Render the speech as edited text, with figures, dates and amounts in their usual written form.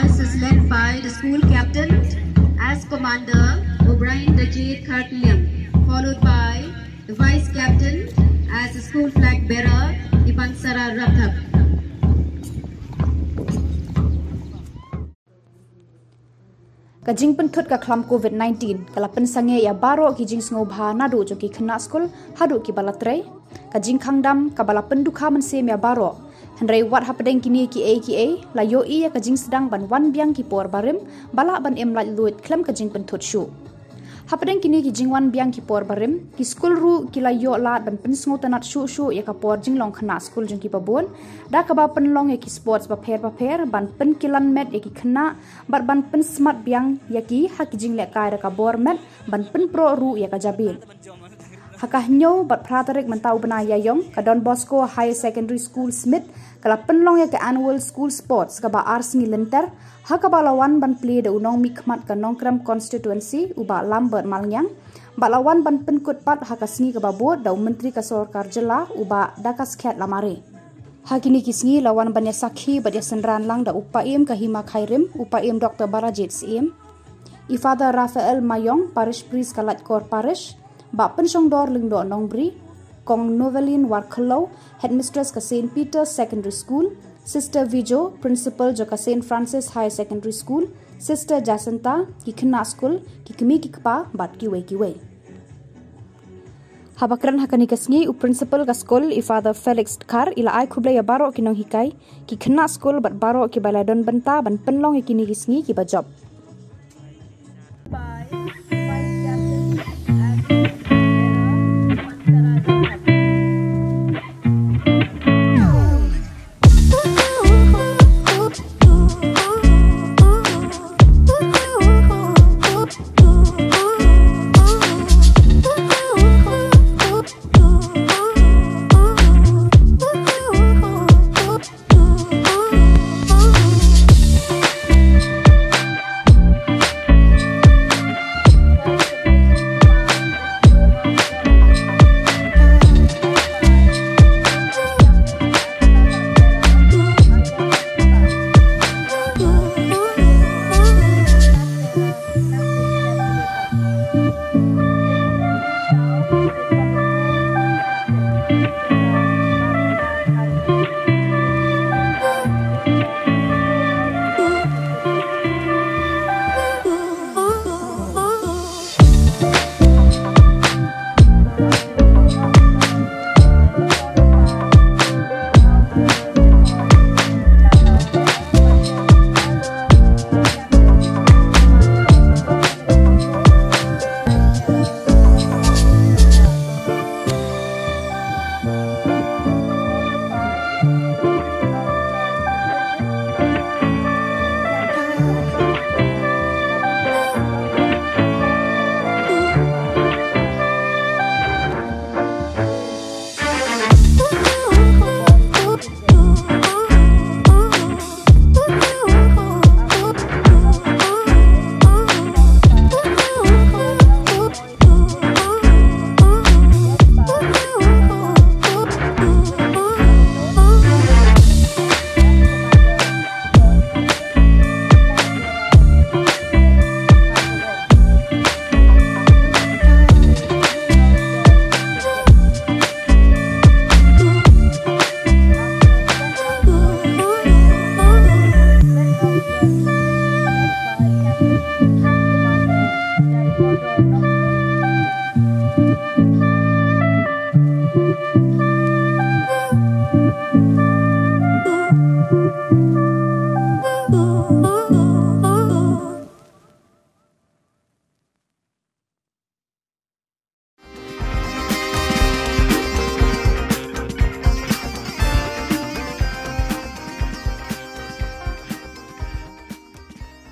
Bus is led by the school captain as commander O'Brien Dajit Kartliam, followed by the vice captain as the school flag bearer Ipansara Rathap. Kajing Pynkut ka klam COVID-19 kala pensange ya baro ki jing sngo bha nadu jo ki khna school hadu ki balatre kajing khangdam ka bala pendukha mense ya baro hendrai wat hapdeng kini ki a la yo I ya kajing sedang ban wan biang ki por barim bala ban em lat luit klam kajing Pynkut shu hapdeng kini ki jing wan biang ki por barim ki school ru ki la yo la ban pen sngo tanat shu ya ka por jing long khna school jing ki babon da ka ba pen long ya ki sports ba pher ban pen kilan met ya ki khna bar ban pen smart biang ya ki ha ki jing le ka ra ka bor met ban pen pro ru ya ka jabil hakah nyo bat pratarik mentau bena yayong ka Don Bosco High Secondary School Smit kala penlong ya ke annual school sports ka ba Sngi lenter haka ba lawan ban play de unong mikmat ka nongkram constituency uba Lambert Malnyang ba lawan ban Pynkut pat haka Sngi ka ba bod da menteri ka sorkar jela uba dakas khat lamare hakini ki Sngi lawan ban ya sakhi ba ya senran lang da upaim ka hima khairim upaim Dr. Barajit sim Ifada Rafael Mayong parish priest kalat kor parish ba pensyong dor lingdo nongbri kong Novelin Warkelo headmistress ka St. Peter's Secondary School sister Vijo principal jo ka St. Francis High Secondary School sister Jacinta ki khna school ki kemi ki kpa bat ki we habakran hakani ka Sngi u principal ka school Ifada Felix Kar ila ai khuble ya baro ki nong hikai ki khna school bat baro ki baladon banta ban penlong ki ni ki Sngi ki ba job